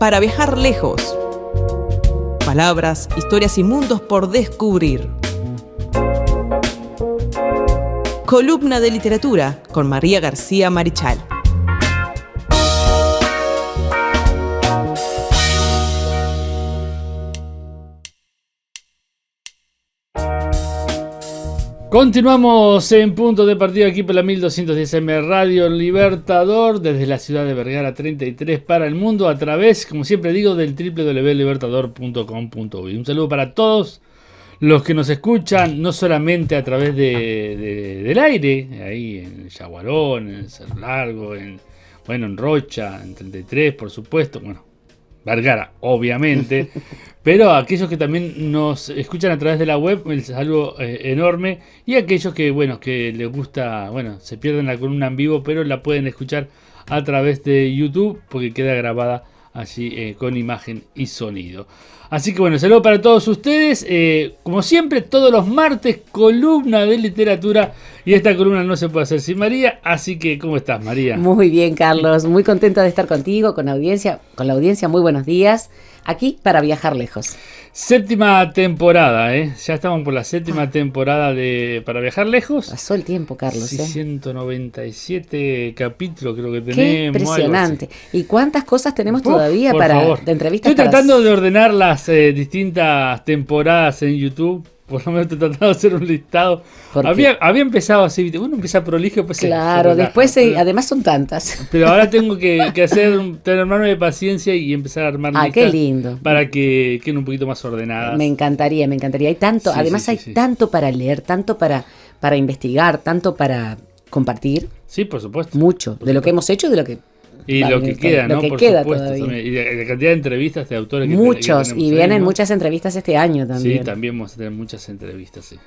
para viajar lejos. Palabras, historias y mundos por descubrir. Columna de literatura con María García Marichal. Continuamos en punto de partida aquí por la 1210 M Radio Libertador, desde la ciudad de Vergara 33 para el mundo, a través, como siempre digo, del www.libertador.com.uy. Un saludo para todos los que nos escuchan, no solamente a través del aire, ahí en Yaguarón, en Cerro Largo, en Rocha, en 33, por supuesto, Vergara, obviamente, pero aquellos que también nos escuchan a través de la web, el saludo enorme, y aquellos que, que les gusta, se pierden la columna en vivo, pero la pueden escuchar a través de YouTube, porque queda grabada allí con imagen y sonido. Así que saludo para todos ustedes, como siempre, todos los martes, columna de literatura, y esta columna no se puede hacer sin María, así que, ¿cómo estás, María? Muy bien, Carlos, muy contenta de estar contigo, con la audiencia, muy buenos días, aquí para viajar lejos. Séptima temporada, ya estamos por la séptima temporada de Para Viajar Lejos. Pasó el tiempo, Carlos. Sí, 197 capítulos creo que tenemos. Qué impresionante. ¿Y cuántas cosas tenemos todavía de entrevistas? Estoy tratando de ordenar las distintas temporadas en YouTube. Por lo menos estoy tratando de hacer un listado. Había empezado así, uno empieza prolijo, después claro, después además son tantas. Pero ahora tengo que armarme de paciencia y empezar a armar listas. Qué lindo. Para que queden un poquito más ordenadas. Me encantaría. Hay tanto, hay tanto para leer, tanto para investigar, tanto para compartir. Sí, por supuesto. Mucho, de lo que hemos hecho y de lo que... Y lo que queda, ¿no? Por supuesto. También. Y la cantidad de entrevistas de autores que muchos, y vienen ahí, ¿no? Muchas entrevistas este año también. Sí, también vamos a tener muchas entrevistas, sí.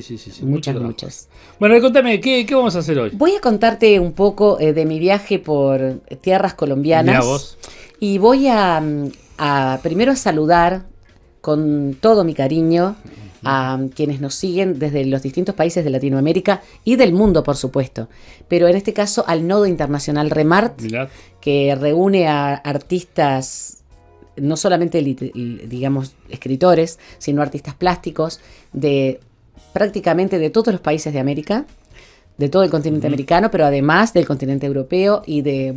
Sí. Muchas. Bueno, contame, ¿qué vamos a hacer hoy? Voy a contarte un poco de mi viaje por tierras colombianas. Mirá vos. Y voy a primero a saludar con todo mi cariño a quienes nos siguen desde los distintos países de Latinoamérica y del mundo, por supuesto. Pero en este caso al Nodo Internacional Remart, Mirá. Que reúne a artistas, no solamente, digamos, escritores, sino artistas plásticos de prácticamente de todos los países de América, de todo el continente americano, pero además del continente europeo y de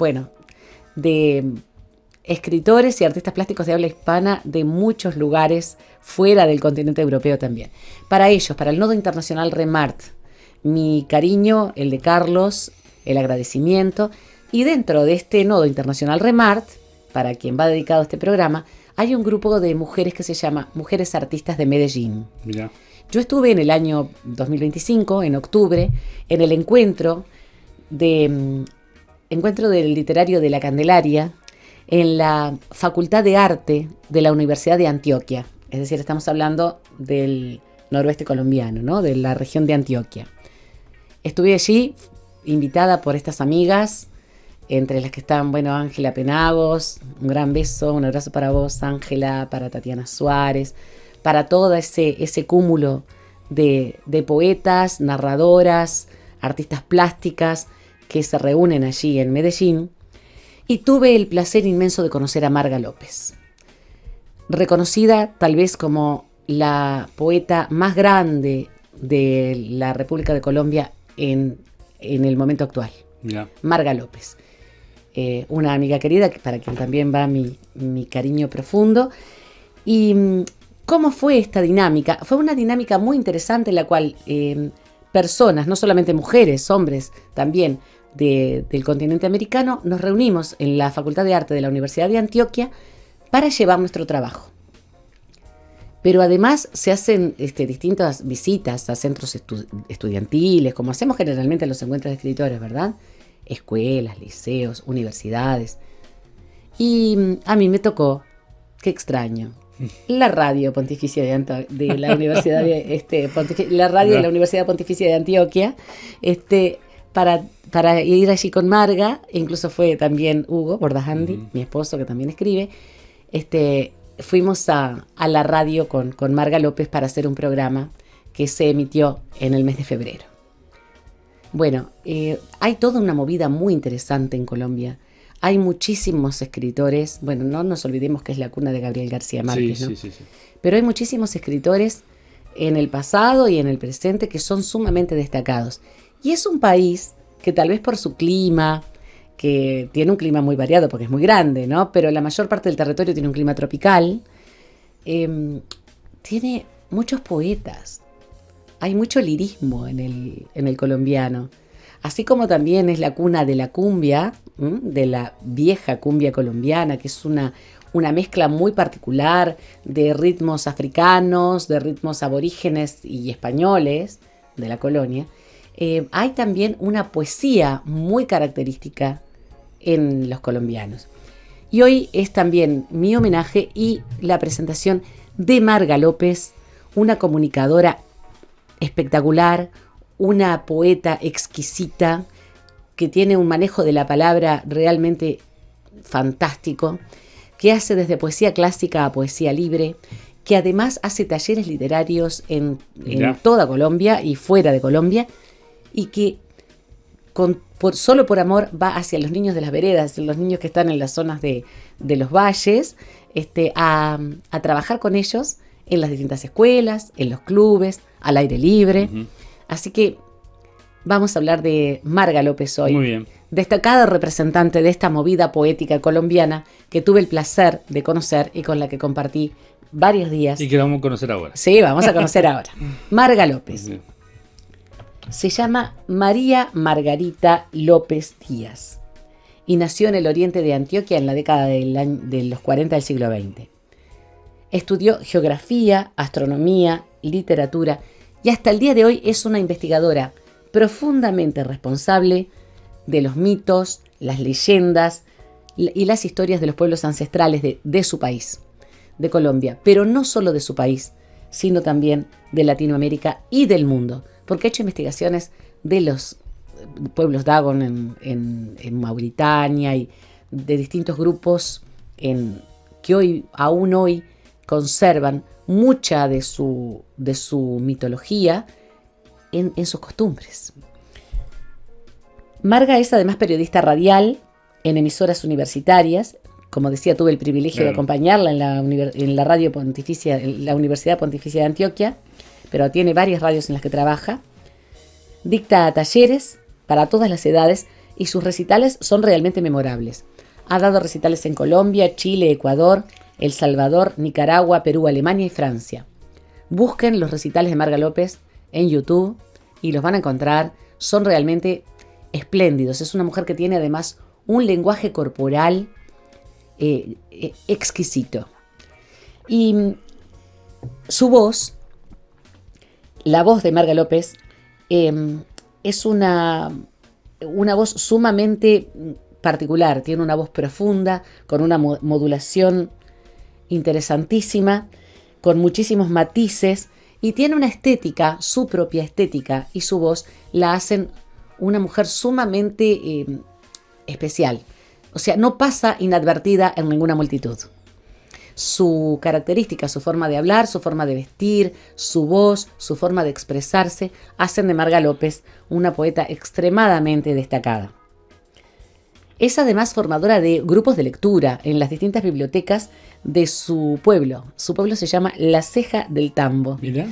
escritores y artistas plásticos de habla hispana de muchos lugares fuera del continente europeo también. Para ellos, para el Nodo Internacional Remart, mi cariño, el de Carlos, el agradecimiento. Y dentro de este Nodo Internacional Remart, para quien va dedicado este programa, hay un grupo de mujeres que se llama Mujeres Artistas de Medellín. Mirá. Yo estuve en el año 2025, en octubre, en el encuentro del literario de la Candelaria, en la Facultad de Arte de la Universidad de Antioquia. Es decir, estamos hablando del noroeste colombiano, ¿no? De la región de Antioquia. Estuve allí invitada por estas amigas, entre las que están, Ángela Penagos, un gran beso, un abrazo para vos, Ángela, para Tatiana Suárez, para todo ese cúmulo de poetas, narradoras, artistas plásticas que se reúnen allí en Medellín. Y tuve el placer inmenso de conocer a Marga López, reconocida tal vez como la poeta más grande de la República de Colombia en el momento actual. Yeah. Marga López, una amiga querida para quien también va mi cariño profundo. ¿Y cómo fue esta dinámica? Fue una dinámica muy interesante en la cual personas, no solamente mujeres, hombres también, del continente americano, nos reunimos en la Facultad de Arte de la Universidad de Antioquia para llevar nuestro trabajo. Pero además se hacen distintas visitas a centros estudiantiles, como hacemos generalmente en los encuentros de escritores, ¿verdad? Escuelas, liceos, universidades. Y a mí me tocó, qué extraño, la radio pontificia de la Universidad la radio de la Universidad Pontificia de Antioquia, para ir allí con Marga. Incluso fue también Hugo Bordajandi, mi esposo, que también escribe. Fuimos a la radio con Marga López para hacer un programa que se emitió en el mes de febrero. Bueno, hay toda una movida muy interesante en Colombia hay muchísimos escritores, bueno, no nos olvidemos que es la cuna de Gabriel García Márquez, Sí, ¿no? sí. Pero hay muchísimos escritores en el pasado y en el presente que son sumamente destacados. Y es un país que tal vez por su clima, que tiene un clima muy variado porque es muy grande, ¿no? Pero la mayor parte del territorio tiene un clima tropical, tiene muchos poetas. Hay mucho lirismo en el colombiano. Así como también es la cuna de la cumbia, de la vieja cumbia colombiana, que es una mezcla muy particular de ritmos africanos, de ritmos aborígenes y españoles de la colonia. Hay también una poesía muy característica en los colombianos. Y hoy es también mi homenaje y la presentación de Marga López, una comunicadora espectacular, una poeta exquisita, que tiene un manejo de la palabra realmente fantástico, que hace desde poesía clásica a poesía libre, que además hace talleres literarios en toda Colombia y fuera de Colombia, y que solo por amor va hacia los niños de las veredas, los niños que están en las zonas de los valles, a trabajar con ellos en las distintas escuelas, en los clubes, al aire libre. Uh-huh. Así que vamos a hablar de Marga López hoy. Muy bien. Destacada representante de esta movida poética colombiana que tuve el placer de conocer y con la que compartí varios días. Y que la vamos a conocer ahora. Sí, vamos a conocer ahora. Marga López. Se llama María Margarita López Díaz y nació en el oriente de Antioquia en la década de los 40 del siglo XX. Estudió geografía, astronomía, literatura y hasta el día de hoy es una investigadora profundamente responsable de los mitos, las leyendas y las historias de los pueblos ancestrales de su país, de Colombia, pero no solo de su país, sino también de Latinoamérica y del mundo, porque ha hecho investigaciones de los pueblos Dagon en Mauritania y de distintos grupos que aún hoy conservan mucha de su mitología en sus costumbres. Marga es además periodista radial en emisoras universitarias. Como decía, tuve el privilegio de acompañarla en la radio pontificia, en la Universidad Pontificia de Antioquia, pero tiene varias radios en las que trabaja. Dicta talleres para todas las edades y sus recitales son realmente memorables. Ha dado recitales en Colombia, Chile, Ecuador, El Salvador, Nicaragua, Perú, Alemania y Francia. Busquen los recitales de Marga López en YouTube y los van a encontrar. Son realmente espléndidos. Es una mujer que tiene además un lenguaje corporal exquisito. Y su voz, la voz de Marga López, es una voz sumamente particular. Tiene una voz profunda, con una modulación interesantísima, con muchísimos matices, y tiene una estética, su propia estética, y su voz la hacen una mujer sumamente especial. O sea, no pasa inadvertida en ninguna multitud. Su característica, su forma de hablar, su forma de vestir, su voz, su forma de expresarse, hacen de Marga López una poeta extremadamente destacada. Es además formadora de grupos de lectura en las distintas bibliotecas de su pueblo. Su pueblo se llama La Ceja del Tambo. Mira.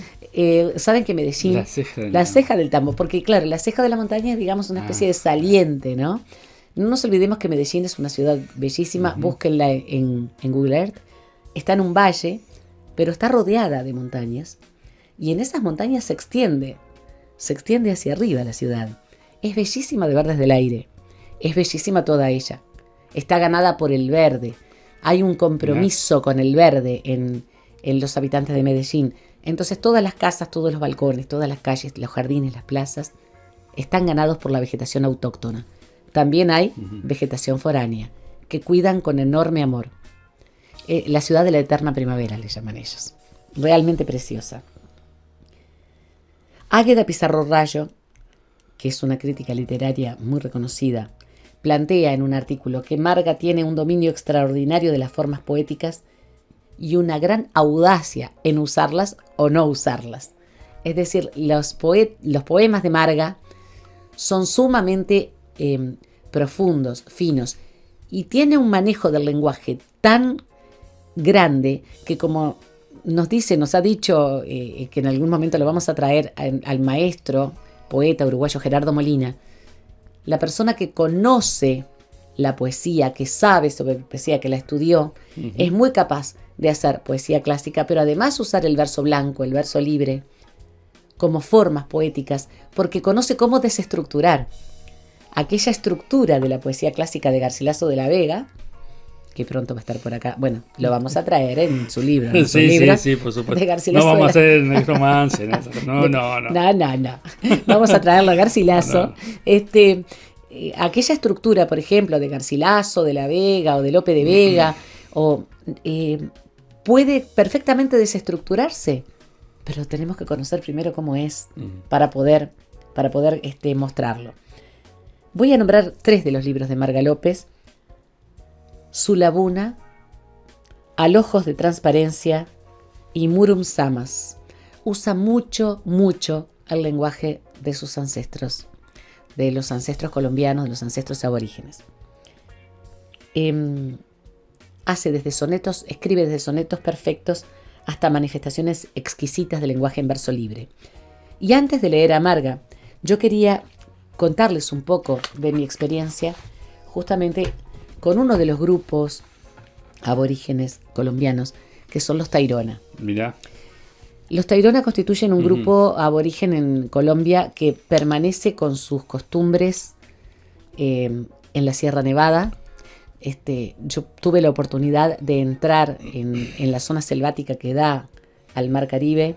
¿Saben que Medellín? La Ceja del Tambo, porque claro, la ceja de la montaña es, digamos, una especie de saliente, ¿no? No nos olvidemos que Medellín es una ciudad bellísima. Uh-huh. Búsquenla en Google Earth. Está en un valle, pero está rodeada de montañas. Y en esas montañas se extiende hacia arriba la ciudad. Es bellísima de ver desde el aire. Es bellísima toda ella. Está ganada por el verde. Hay un compromiso con el verde en los habitantes de Medellín. Entonces todas las casas, todos los balcones, todas las calles, los jardines, las plazas, están ganados por la vegetación autóctona. También hay vegetación foránea, que cuidan con enorme amor. La ciudad de la eterna primavera, le llaman ellos. Realmente preciosa. Águeda Pizarro Rayo, que es una crítica literaria muy reconocida, plantea en un artículo que Marga tiene un dominio extraordinario de las formas poéticas y una gran audacia en usarlas o no usarlas. Es decir, los poemas de Marga son sumamente profundos, finos, y tiene un manejo del lenguaje tan grande que, como nos ha dicho que en algún momento lo vamos a traer al maestro, poeta uruguayo Gerardo Molina, la persona que conoce la poesía, que sabe sobre poesía, que la estudió, es muy capaz de hacer poesía clásica, pero además usar el verso blanco, el verso libre, como formas poéticas, porque conoce cómo desestructurar aquella estructura de la poesía clásica de Garcilaso de la Vega, que pronto va a estar por acá. Bueno, lo vamos a traer en su libro. En su libro Sí, por supuesto. de Garcilaso No vamos a de hacer el romance. No. No. Vamos a traerlo a Garcilaso. No. Aquella estructura, por ejemplo, de Garcilaso, de la Vega o de Lope de Vega, puede perfectamente desestructurarse, pero tenemos que conocer primero cómo es para poder mostrarlo. Voy a nombrar 3 de los libros de Marga López: Su Labuna, Al Ojos de Transparencia y Murum Samas. Usa mucho el lenguaje de sus ancestros, de los ancestros colombianos, de los ancestros aborígenes. Escribe desde sonetos perfectos hasta manifestaciones exquisitas de lenguaje en verso libre. Y antes de leer a Marga, yo quería contarles un poco de mi experiencia justamente con uno de los grupos aborígenes colombianos, que son los Tairona. Mirá. Los Tairona constituyen un grupo aborigen en Colombia que permanece con sus costumbres en la Sierra Nevada. Yo tuve la oportunidad de entrar en la zona selvática que da al Mar Caribe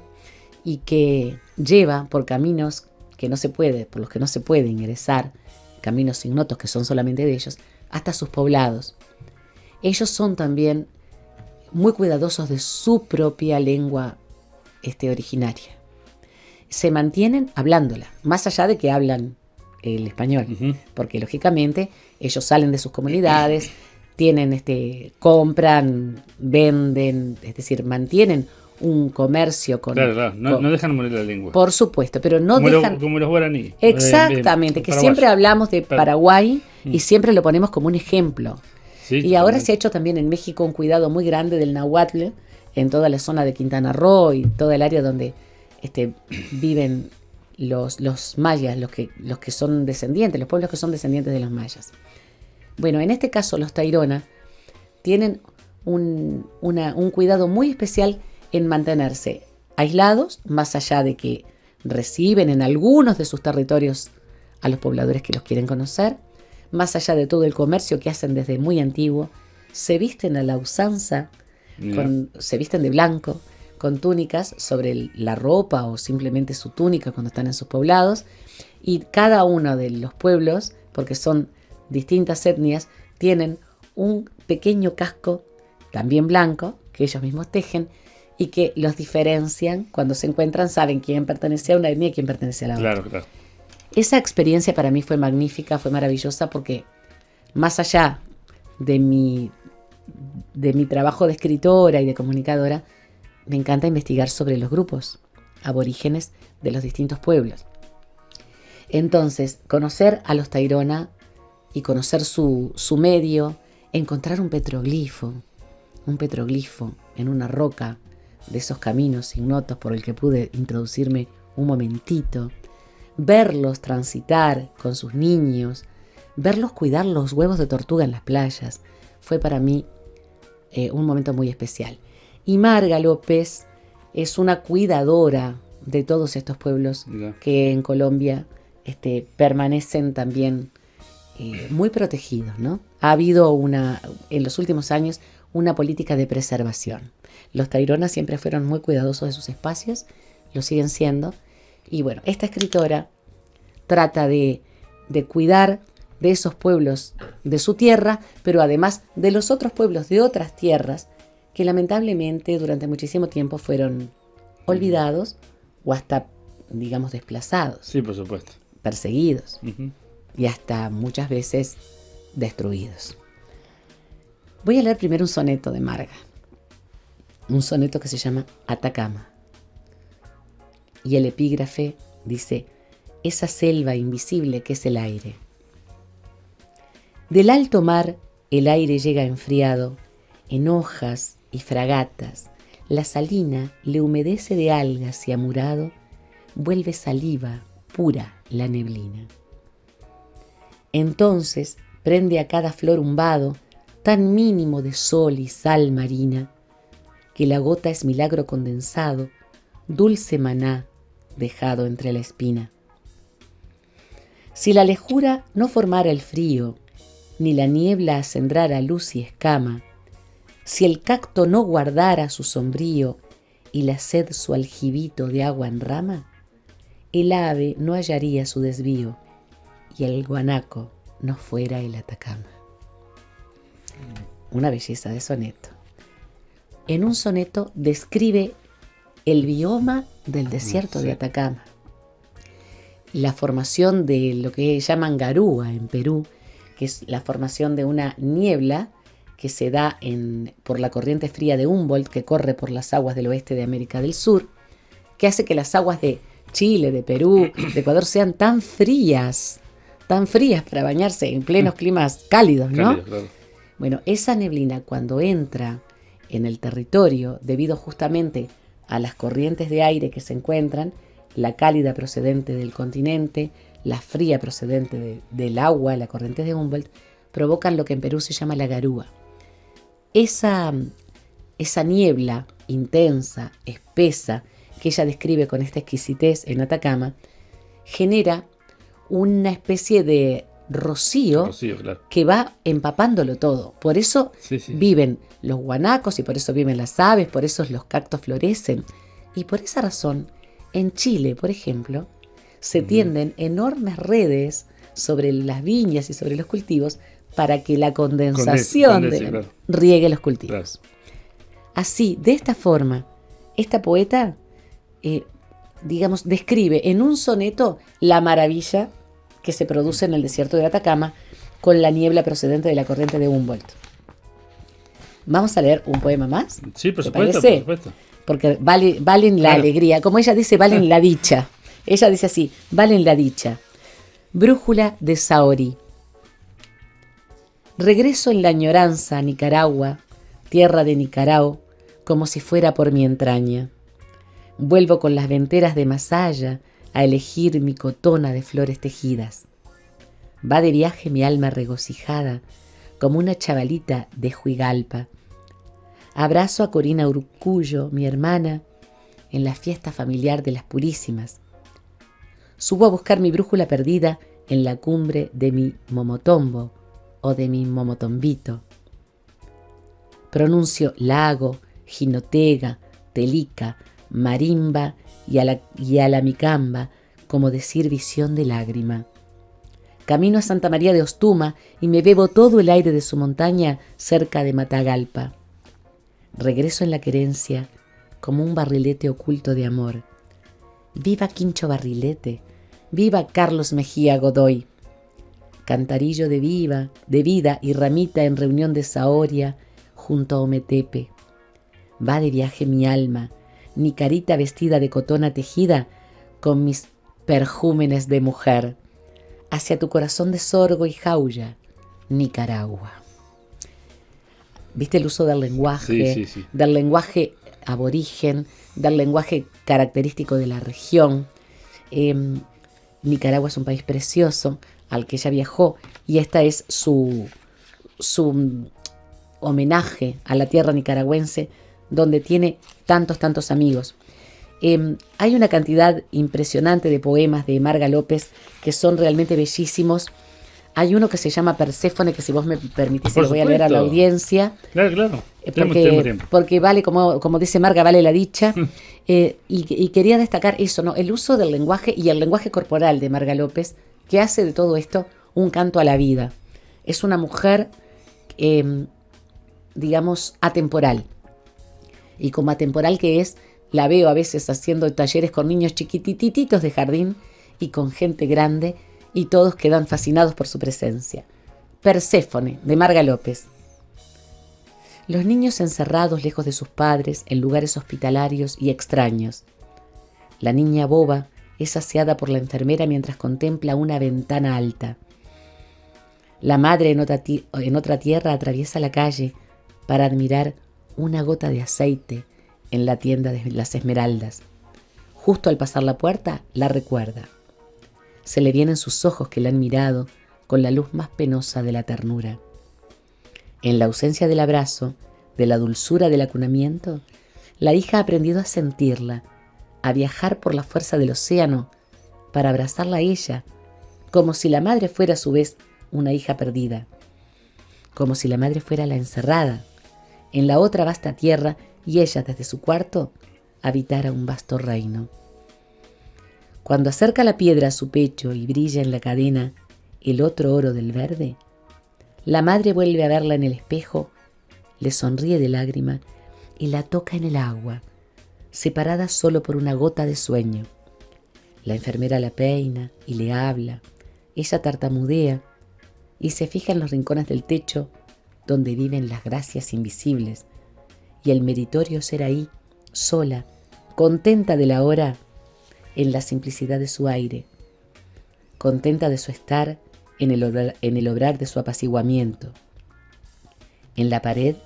y que lleva por caminos por los que no se puede ingresar, caminos ignotos que son solamente de ellos, hasta sus poblados. Ellos son también muy cuidadosos de su propia lengua originaria. Se mantienen hablándola, más allá de que hablan el español, porque lógicamente ellos salen de sus comunidades, compran, venden, es decir, mantienen un comercio con... Claro. No dejan morir la lengua. Por supuesto, pero no como dejan... como los guaraníes. Exactamente, que siempre hablamos de Paraguay y siempre lo ponemos como un ejemplo. Sí, y ahora se ha hecho también en México un cuidado muy grande del náhuatl, en toda la zona de Quintana Roo y toda el área donde viven los mayas, los que son descendientes, los pueblos que son descendientes de los mayas. Bueno, en este caso los Tairona tienen un cuidado muy especial en mantenerse aislados, más allá de que reciben en algunos de sus territorios a los pobladores que los quieren conocer, más allá de todo el comercio que hacen desde muy antiguo, se visten a la usanza, se visten de blanco, con túnicas sobre la ropa o simplemente su túnica cuando están en sus poblados, y cada uno de los pueblos, porque son distintas etnias, tienen un pequeño casco también blanco que ellos mismos tejen y que los diferencian. Cuando se encuentran saben quién pertenece a una etnia y quién pertenece a la otra. Claro. Esa experiencia para mí fue magnífica, fue maravillosa, porque más allá de mi trabajo de escritora y de comunicadora, me encanta investigar sobre los grupos aborígenes de los distintos pueblos. Entonces, conocer a los Tairona y conocer su medio, encontrar un petroglifo en una roca de esos caminos ignotos por el que pude introducirme un momentito, verlos transitar con sus niños, verlos cuidar los huevos de tortuga en las playas, fue para mí un momento muy especial. Y Marga López es una cuidadora de todos estos pueblos que en Colombia permanecen también muy protegidos, ¿no? Ha habido en los últimos años una política de preservación. Los Tairona siempre fueron muy cuidadosos de sus espacios, lo siguen siendo. Y bueno, esta escritora trata de cuidar de esos pueblos de su tierra, pero además de los otros pueblos de otras tierras que lamentablemente durante muchísimo tiempo fueron olvidados o hasta, digamos, desplazados. Sí, por supuesto. Perseguidos y hasta muchas veces destruidos. Voy a leer primero un soneto de Marga, un soneto que se llama Atacama. Y el epígrafe dice: esa selva invisible que es el aire. Del alto mar el aire llega enfriado, en hojas y fragatas, la salina le humedece de algas y amurado, vuelve saliva pura la neblina. Entonces prende a cada flor un vado tan mínimo de sol y sal marina, que la gota es milagro condensado, dulce maná dejado entre la espina. Si la lejura no formara el frío, ni la niebla acendrara luz y escama, si el cacto no guardara su sombrío y la sed su aljibito de agua en rama, el ave no hallaría su desvío y el guanaco no fuera el Atacama. Una belleza de soneto. En un soneto describe el bioma del desierto de Atacama, la formación de lo que llaman garúa en Perú, que es la formación de una niebla que se da por la corriente fría de Humboldt, que corre por las aguas del oeste de América del Sur, que hace que las aguas de Chile, de Perú, de Ecuador sean tan frías para bañarse en plenos climas cálidos, ¿no? Cálido, claro. Bueno, esa neblina cuando entra en el territorio, debido justamente a las corrientes de aire que se encuentran, la cálida procedente del continente, la fría procedente del agua, la corriente de Humboldt, provocan lo que en Perú se llama la garúa. Esa niebla intensa, espesa, que ella describe con esta exquisitez en Atacama, genera una especie de rocío, Claro. que va empapándolo todo. Por eso viven los guanacos y por eso viven las aves, por eso los cactos florecen. Y por esa razón, en Chile, por ejemplo, se tienden enormes redes sobre las viñas y sobre los cultivos para que la condensación claro, riegue los cultivos. Claro. Así, de esta forma, esta poeta, describe en un soneto la maravilla que se produce en el desierto de Atacama con la niebla procedente de la corriente de Humboldt. ¿Vamos a leer un poema más? Sí, por ¿Te supuesto, parece? por supuesto. Porque valen la alegría. Como ella dice, valen la dicha. Ella dice así, valen la dicha. Brújula de Saorí. Regreso en la añoranza a Nicaragua, tierra de Nicarao, como si fuera por mi entraña. Vuelvo con las venteras de Masaya a elegir mi cotona de flores tejidas. Va de viaje mi alma regocijada, como una chavalita de Huigalpa. Abrazo a Corina Urcullo, mi hermana, en la fiesta familiar de las Purísimas. Subo a buscar mi brújula perdida en la cumbre de mi momotombo o de mi momotombito. Pronuncio lago, jinotega, telica, marimba y a la micamba, como decir visión de lágrima. Camino a Santa María de Ostuma y me bebo todo el aire de su montaña cerca de Matagalpa. Regreso en la querencia como un barrilete oculto de amor. Viva Quincho Barrilete, viva Carlos Mejía Godoy. Cantarillo de vida y ramita en reunión de Saoria junto a Ometepe. Va de viaje mi alma, Nicarita vestida de cotona tejida con mis perjúmenes de mujer, hacia tu corazón de sorgo y jauya, Nicaragua. ¿Viste el uso del lenguaje? Sí. Del lenguaje aborigen, del lenguaje característico de la región. Nicaragua es un país precioso al que ella viajó y esta es su homenaje a la tierra nicaragüense, donde tiene tantos amigos. Hay una cantidad impresionante de poemas de Marga López que son realmente bellísimos. Hay uno que se llama Perséfone, que si vos me permitís se lo voy a leer a la audiencia. Claro. Tenemos tiempo. Porque vale, como dice Marga, vale la dicha. Y quería destacar eso, ¿no? El uso del lenguaje y el lenguaje corporal de Marga López, que hace de todo esto un canto a la vida. Es una mujer, atemporal. Y como atemporal que es, la veo a veces haciendo talleres con niños chiquitititos de jardín y con gente grande, y todos quedan fascinados por su presencia. Perséfone, de Marga López. Los niños encerrados lejos de sus padres, en lugares hospitalarios y extraños. La niña boba es saciada por la enfermera mientras contempla una ventana alta. La madre en otra tierra atraviesa la calle para admirar una gota de aceite en la tienda de las Esmeraldas. Justo al pasar la puerta, la recuerda. Se le vienen sus ojos que la han mirado con la luz más penosa de la ternura. En la ausencia del abrazo, de la dulzura del acunamiento, la hija ha aprendido a sentirla, a viajar por la fuerza del océano para abrazarla a ella, como si la madre fuera a su vez una hija perdida, como si la madre fuera la encerrada en la otra vasta tierra y ella desde su cuarto habitara un vasto reino. Cuando acerca la piedra a su pecho y brilla en la cadena el otro oro del verde, la madre vuelve a verla en el espejo, le sonríe de lágrima y la toca en el agua, separada solo por una gota de sueño. La enfermera la peina y le habla, ella tartamudea y se fija en los rincones del techo donde viven las gracias invisibles, y el meritorio ser ahí, sola, contenta de la hora, en la simplicidad de su aire, contenta de su estar en el obrar de su apaciguamiento. En la pared,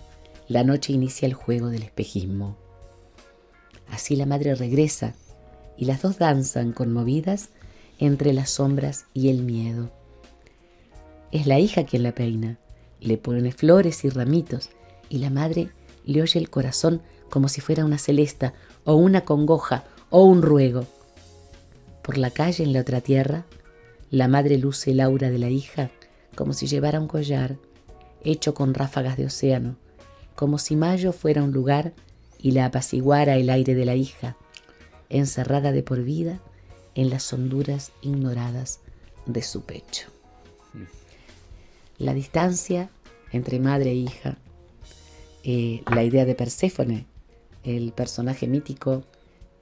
la noche inicia el juego del espejismo. Así la madre regresa, y las dos danzan conmovidas entre las sombras y el miedo. Es la hija quien la peina, le pone flores y ramitos, y la madre le oye el corazón como si fuera una celesta, o una congoja, o un ruego. Por la calle en la otra tierra, la madre luce el aura de la hija como si llevara un collar hecho con ráfagas de océano, como si mayo fuera un lugar y la apaciguara el aire de la hija, encerrada de por vida en las honduras ignoradas de su pecho. La distancia entre madre e hija, la idea de Perséfone, el personaje mítico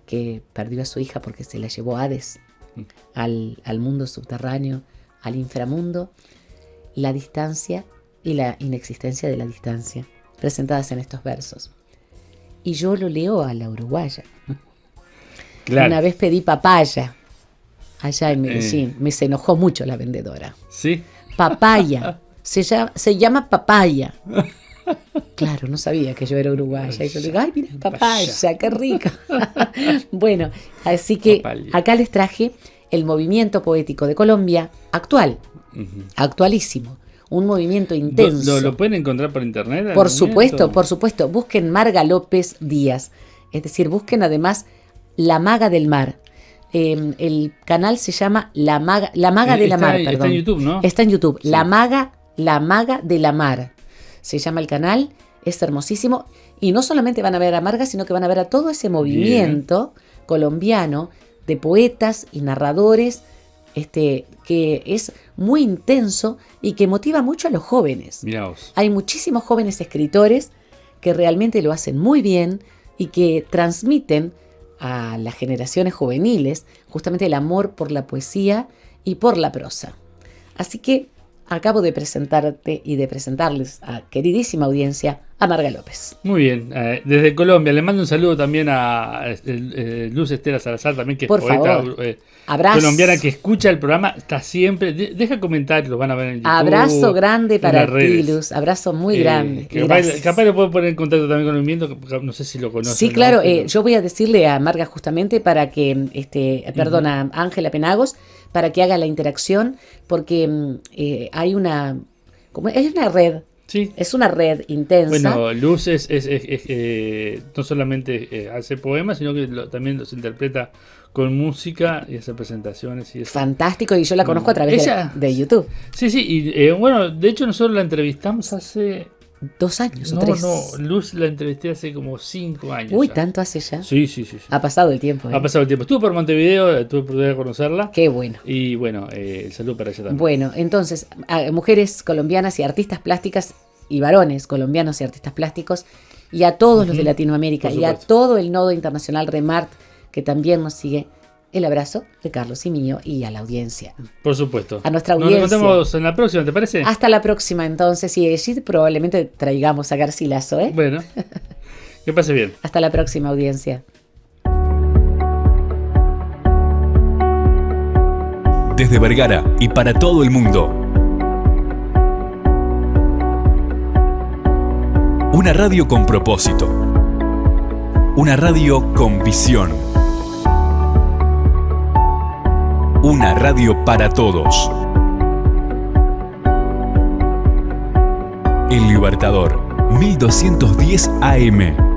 que perdió a su hija porque se la llevó Hades al mundo subterráneo, al inframundo, la distancia y la inexistencia de la distancia, presentadas en estos versos. Y yo lo leo a la uruguaya. Claro. Una vez pedí papaya allá en Medellín, me se enojó mucho la vendedora. ¿Sí? Papaya, se llama papaya. Claro, no sabía que yo era uruguaya. Y yo le digo, ay, mira, papaya, qué rica. Bueno, así que acá les traje el movimiento poético de Colombia actual, actualísimo. Un movimiento intenso. ¿Lo pueden encontrar por internet? Por supuesto. Busquen Marga López Díaz. Es decir, busquen además La Maga del Mar. El canal se llama La Maga de la Mar. Está en YouTube, ¿no? Está en YouTube. Sí. La Maga de la Mar. Se llama el canal, es hermosísimo. Y no solamente van a ver a Marga, sino que van a ver a todo ese movimiento colombiano de poetas y narradores que es muy intenso y que motiva mucho a los jóvenes. Miraos. Hay muchísimos jóvenes escritores que realmente lo hacen muy bien y que transmiten a las generaciones juveniles justamente el amor por la poesía y por la prosa. Así que acabo de presentarte y de presentarles a queridísima audiencia a Marga López. Muy bien, desde Colombia le mando un saludo también a Luz Estela Salazar, también que es poeta colombiana que escucha el programa, está siempre, deja comentarios, los van a ver en YouTube. Abrazo grande para ti, Luz, abrazo muy grande. Capaz le puedo poner en contacto también con el movimiento, no sé si lo conocen. Sí, claro, ¿no? Yo voy a decirle a Marga justamente para que, a Ángela Penagos, para que haga la interacción, porque hay una red. Sí. Es una red intensa. Bueno, Luz no solamente hace poemas, sino que también los interpreta con música y hace presentaciones. Y eso. Fantástico, y yo la conozco a través de YouTube. Sí, y bueno, de hecho nosotros la entrevistamos hace 2 años o 3. No, Luz la entrevisté hace como 5 años. Uy, ya. ¿tanto hace ya? Sí. Ha pasado el tiempo. Ha pasado el tiempo. Estuve por Montevideo, tuve oportunidad de conocerla. Qué bueno. Y bueno, el saludo para ella también. Bueno, entonces, mujeres colombianas y artistas plásticas y varones colombianos y artistas plásticos, y a todos los de Latinoamérica y a todo el nodo internacional Remart que también nos sigue. El abrazo de Carlos y mío y a la audiencia. Por supuesto. A nuestra audiencia. Nos encontramos en la próxima, ¿te parece? Hasta la próxima, entonces. Y allí probablemente traigamos a Garcilaso, ¿eh? Bueno, que pase bien. Hasta la próxima, audiencia. Desde Vergara y para todo el mundo. Una radio con propósito. Una radio con visión. Una radio para todos. El Libertador, 1210 AM.